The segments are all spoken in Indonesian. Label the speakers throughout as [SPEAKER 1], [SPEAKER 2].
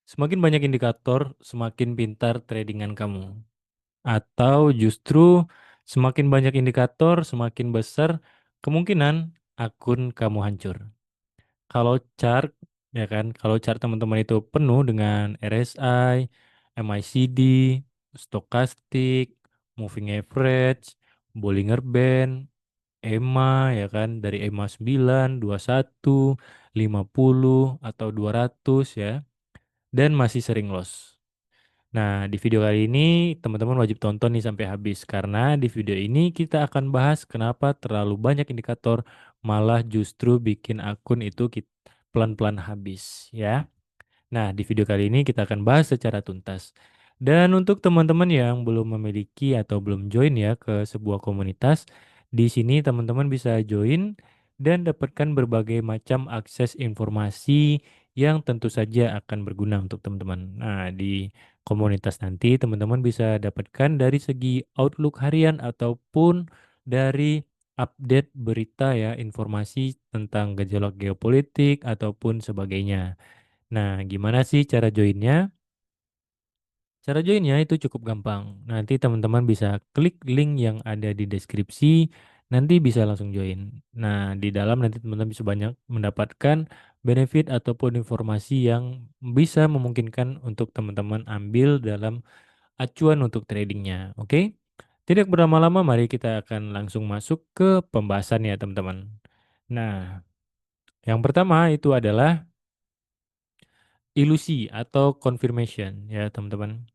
[SPEAKER 1] Semakin banyak indikator, semakin pintar tradingan kamu. Atau justru semakin banyak indikator, semakin besar kemungkinan akun kamu hancur. Kalau chart, ya kan, kalau chart teman-teman itu penuh dengan RSI, MACD, stokastik, moving average, Bollinger Band, EMA, ya kan, dari EMA 9, 21, 50, atau 200 ya, dan masih sering loss. Nah, di video kali ini teman-teman wajib tonton nih sampai habis karena di video ini kita akan bahas kenapa terlalu banyak indikator malah justru bikin akun itu pelan-pelan habis ya. Nah, di video kali ini kita akan bahas secara tuntas. Dan untuk teman-teman yang belum memiliki atau belum join ya ke sebuah komunitas, di sini teman-teman bisa join dan dapatkan berbagai macam akses informasi yang tentu saja akan berguna untuk teman-teman. Nah, di komunitas nanti teman-teman bisa dapatkan dari segi outlook harian ataupun dari update berita ya, informasi tentang gejolak geopolitik ataupun sebagainya. Nah, gimana sih cara joinnya? Cara joinnya itu cukup gampang. Nanti teman-teman bisa klik link yang ada di deskripsi, nanti bisa langsung join. Nah, di dalam nanti teman-teman bisa banyak mendapatkan benefit ataupun informasi yang bisa memungkinkan untuk teman-teman ambil dalam acuan untuk tradingnya. Oke? Tidak berlama-lama, mari kita akan langsung masuk ke pembahasan ya teman-teman. Nah, yang pertama itu adalah ilusi atau confirmation ya teman-teman.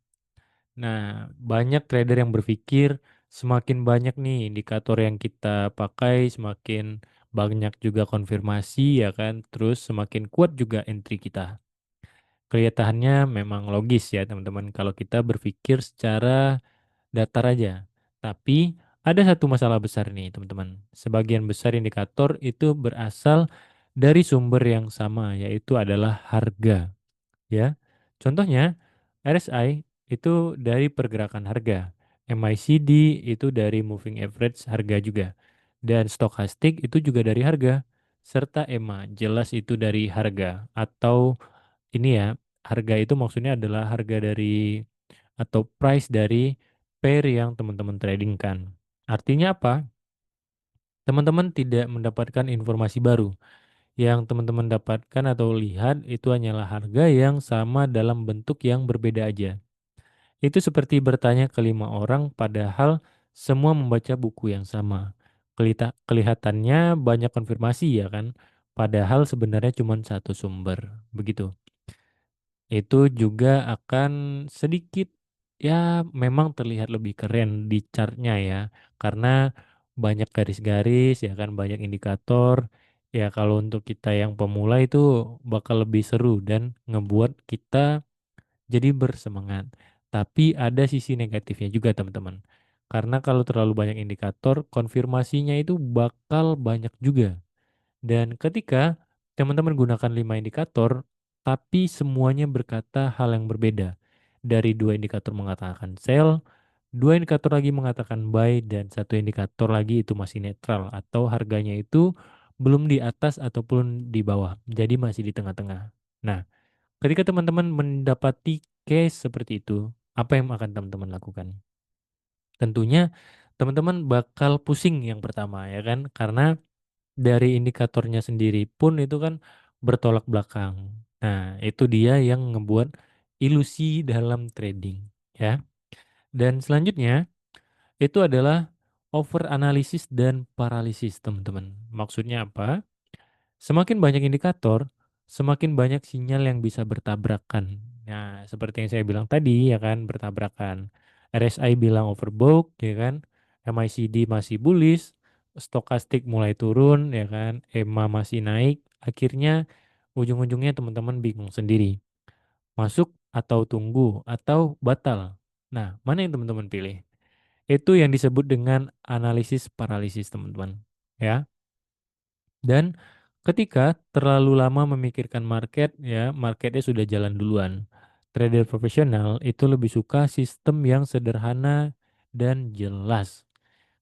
[SPEAKER 1] Nah, banyak trader yang berpikir semakin banyak nih indikator yang kita pakai, semakin banyak juga konfirmasi ya kan, terus semakin kuat juga entry kita. Kelihatannya memang logis ya teman-teman kalau kita berpikir secara datar aja. Tapi ada satu masalah besar nih teman-teman. Sebagian besar indikator itu berasal dari sumber yang sama yaitu adalah harga ya. Contohnya RSI itu dari pergerakan harga, MACD itu dari moving average harga juga, dan stokastik itu juga dari harga, serta EMA jelas itu dari harga atau ini ya, harga itu maksudnya adalah harga dari atau price dari pair yang teman-teman tradingkan. Artinya apa? Teman-teman tidak mendapatkan informasi baru. Yang teman-teman dapatkan atau lihat itu hanyalah harga yang sama dalam bentuk yang berbeda aja. Itu seperti bertanya ke 5 orang padahal semua membaca buku yang sama. Kelihatannya banyak konfirmasi ya kan, padahal sebenarnya cuma satu sumber. Begitu. Itu juga akan sedikit ya memang terlihat lebih keren di chartnya ya, karena banyak garis-garis ya kan, banyak indikator. Ya kalau untuk kita yang pemula itu bakal lebih seru dan ngebuat kita jadi bersemangat. Tapi ada sisi negatifnya juga teman-teman. Karena kalau terlalu banyak indikator, konfirmasinya itu bakal banyak juga. Dan ketika teman-teman gunakan 5 indikator, tapi semuanya berkata hal yang berbeda. Dari dua indikator mengatakan sell, dua indikator lagi mengatakan buy, dan satu indikator lagi itu masih netral atau harganya itu belum di atas ataupun di bawah. Jadi masih di tengah-tengah. Nah, ketika teman-teman mendapati case seperti itu, apa yang akan teman-teman lakukan? Tentunya teman-teman bakal pusing yang pertama ya kan, karena dari indikatornya sendiri pun itu kan bertolak belakang. Nah, itu dia yang ngebuat ilusi dalam trading ya. Dan selanjutnya itu adalah over analisis dan paralisis, teman-teman. Maksudnya apa? Semakin banyak indikator, semakin banyak sinyal yang bisa bertabrakan. Nah, seperti yang saya bilang tadi ya kan, bertabrakan. RSI bilang overbought ya kan, MACD masih bullish, stokastik mulai turun ya kan, EMA masih naik. Akhirnya ujung-ujungnya teman-teman bingung sendiri. Masuk atau tunggu atau batal. Nah, mana yang teman-teman pilih? Itu yang disebut dengan analisis paralisis, teman-teman. Ya. Dan ketika terlalu lama memikirkan market, ya, marketnya sudah jalan duluan. Trader profesional itu lebih suka sistem yang sederhana dan jelas.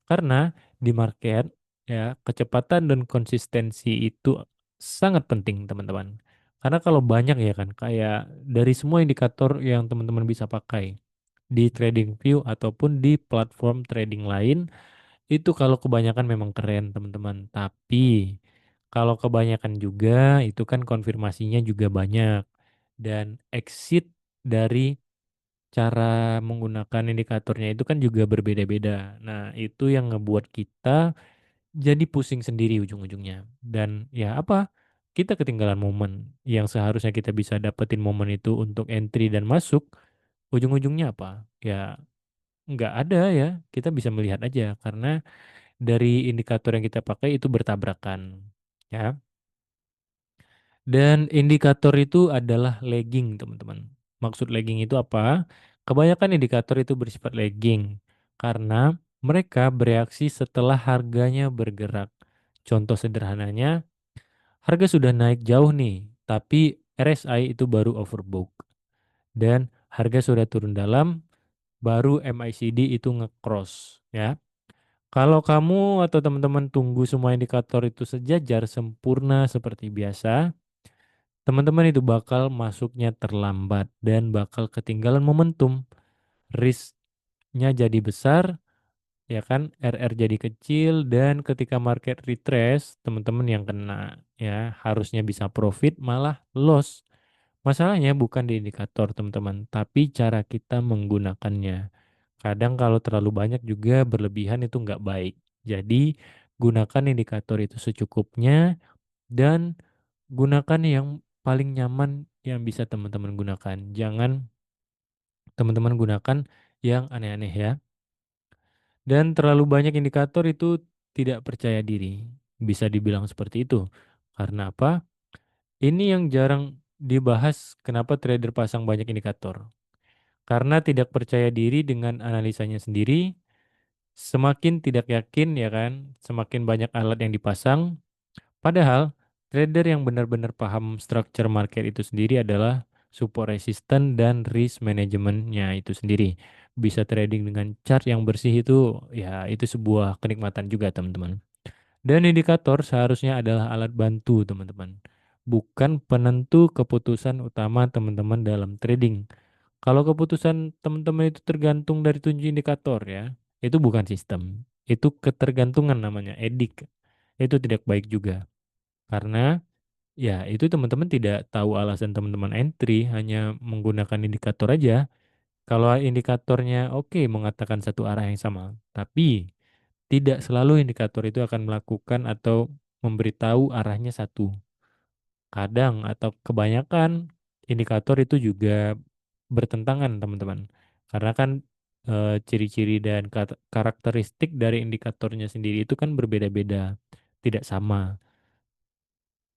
[SPEAKER 1] Karena di market, ya, kecepatan dan konsistensi itu sangat penting, teman-teman. Karena kalau banyak ya kan, kayak dari semua indikator yang teman-teman bisa pakai di TradingView ataupun di platform trading lain, itu kalau kebanyakan memang keren teman-teman. Tapi kalau kebanyakan juga itu kan konfirmasinya juga banyak. Dan exit dari cara menggunakan indikatornya itu kan juga berbeda-beda. Nah, itu yang ngebuat kita jadi pusing sendiri ujung-ujungnya. Dan ya apa? Kita ketinggalan momen yang seharusnya kita bisa dapetin momen itu untuk entry dan masuk. Ujung-ujungnya apa? Ya nggak ada ya. Kita bisa melihat aja karena dari indikator yang kita pakai itu bertabrakan. Ya. Dan indikator itu adalah lagging, teman-teman. Maksud lagging itu apa? Kebanyakan indikator itu bersifat lagging karena mereka bereaksi setelah harganya bergerak. Contoh sederhananya, harga sudah naik jauh nih, tapi RSI itu baru overbought. Dan harga sudah turun dalam, baru MACD itu nge-cross. Ya. Kalau kamu atau teman-teman tunggu semua indikator itu sejajar sempurna seperti biasa, teman-teman itu bakal masuknya terlambat dan bakal ketinggalan momentum. Risknya jadi besar, ya kan? RR jadi kecil dan ketika market retrace, teman-teman yang kena ya, harusnya bisa profit malah loss. Masalahnya bukan di indikator, teman-teman, tapi cara kita menggunakannya. Kadang kalau terlalu banyak juga berlebihan itu nggak baik. Jadi gunakan indikator itu secukupnya dan gunakan yang paling nyaman yang bisa teman-teman gunakan. Jangan teman-teman gunakan yang aneh-aneh ya. Dan terlalu banyak indikator itu tidak percaya diri. Bisa dibilang seperti itu. Karena apa? Ini yang jarang dibahas kenapa trader pasang banyak indikator. Karena tidak percaya diri dengan analisanya sendiri, semakin tidak yakin ya kan, semakin banyak alat yang dipasang. Padahal trader yang benar-benar paham structure market itu sendiri adalah support resistance dan risk manajemennya itu sendiri. Bisa trading dengan chart yang bersih itu ya itu sebuah kenikmatan juga teman-teman. Dan indikator seharusnya adalah alat bantu teman-teman. Bukan penentu keputusan utama teman-teman dalam trading. Kalau keputusan teman-teman itu tergantung dari tujuh indikator ya, itu bukan sistem. Itu ketergantungan namanya, edik. Itu tidak baik juga. Karena ya itu teman-teman tidak tahu alasan teman-teman entry, hanya menggunakan indikator aja. Kalau indikatornya oke mengatakan satu arah yang sama, tapi tidak selalu indikator itu akan melakukan atau memberitahu arahnya satu. Kadang atau kebanyakan indikator itu juga bertentangan teman-teman. Karena kan ciri-ciri dan karakteristik dari indikatornya sendiri itu kan berbeda-beda, tidak sama.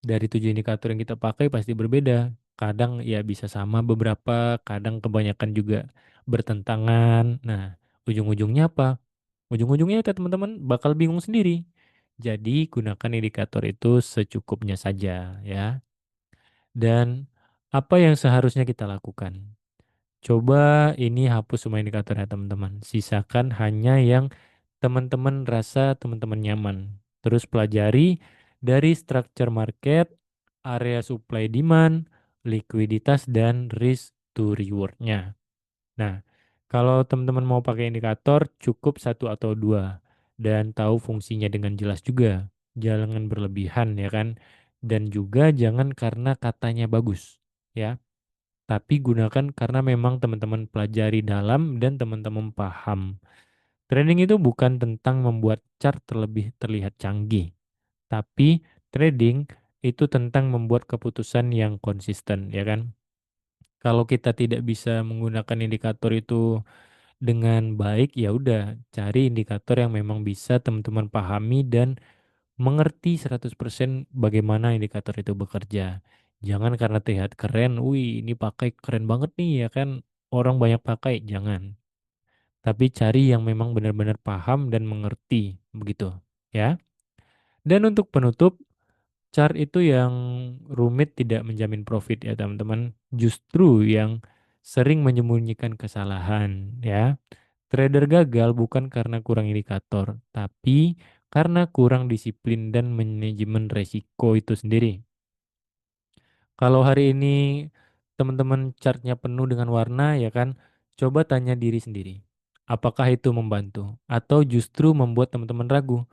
[SPEAKER 1] Dari tujuh indikator yang kita pakai pasti berbeda. Kadang ya bisa sama beberapa, kadang kebanyakan juga bertentangan. Nah, ujung-ujungnya apa? Ujung-ujungnya ya teman-teman bakal bingung sendiri. Jadi gunakan indikator itu secukupnya saja ya. Dan apa yang seharusnya kita lakukan? Coba ini hapus semua indikator ya teman-teman. Sisakan hanya yang teman-teman rasa teman-teman nyaman. Terus pelajari dari structure market, area supply demand, likuiditas, dan risk to rewardnya. Nah, kalau teman-teman mau pakai indikator, cukup satu atau dua. Dan tahu fungsinya dengan jelas juga. Jangan berlebihan ya kan. Dan juga jangan karena katanya bagus. Ya, tapi gunakan karena memang teman-teman pelajari dalam dan teman-teman paham. Trading itu bukan tentang membuat chart terlebih terlihat canggih, tapi trading itu tentang membuat keputusan yang konsisten, ya kan? Kalau kita tidak bisa menggunakan indikator itu dengan baik, ya udah cari indikator yang memang bisa teman-teman pahami dan mengerti 100% bagaimana indikator itu bekerja. Jangan karena terlihat keren, wih ini pakai keren banget nih ya kan, orang banyak pakai, jangan. Tapi cari yang memang benar-benar paham dan mengerti, begitu ya. Dan untuk penutup, chart itu yang rumit tidak menjamin profit ya teman-teman. Justru yang sering menyembunyikan kesalahan ya. Trader gagal bukan karena kurang indikator, tapi karena kurang disiplin dan manajemen resiko itu sendiri. Kalau hari ini teman-teman chartnya penuh dengan warna ya kan, coba tanya diri sendiri. Apakah itu membantu atau justru membuat teman-teman ragu?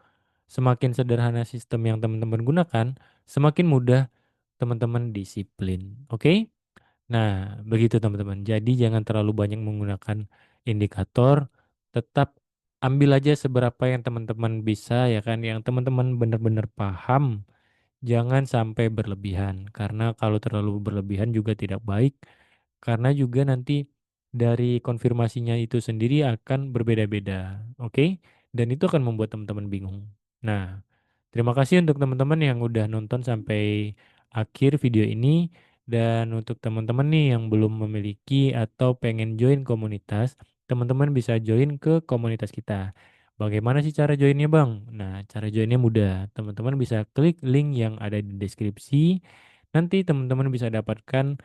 [SPEAKER 1] Semakin sederhana sistem yang teman-teman gunakan, semakin mudah teman-teman disiplin. Oke? Nah, begitu teman-teman. Jadi jangan terlalu banyak menggunakan indikator, tetap ambil aja seberapa yang teman-teman bisa ya kan, yang teman-teman benar-benar paham. Jangan sampai berlebihan, karena kalau terlalu berlebihan juga tidak baik, karena juga nanti dari konfirmasinya itu sendiri akan berbeda-beda, oke? Dan itu akan membuat teman-teman bingung. Nah, terima kasih untuk teman-teman yang udah nonton sampai akhir video ini, dan untuk teman-teman nih yang belum memiliki atau pengen join komunitas, teman-teman bisa join ke komunitas kita. Bagaimana sih cara joinnya Bang? Nah, cara joinnya mudah. Teman-teman bisa klik link yang ada di deskripsi. Nanti teman-teman bisa dapatkan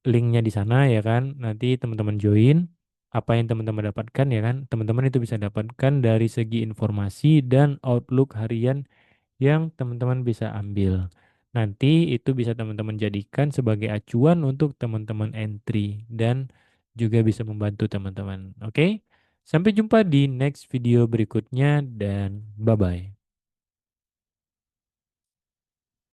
[SPEAKER 1] linknya di sana ya kan. Nanti teman-teman join. Apa yang teman-teman dapatkan ya kan. Teman-teman itu bisa dapatkan dari segi informasi dan outlook harian yang teman-teman bisa ambil. Nanti itu bisa teman-teman jadikan sebagai acuan untuk teman-teman entry dan juga bisa membantu teman-teman. Oke? Sampai jumpa di next video berikutnya dan bye-bye.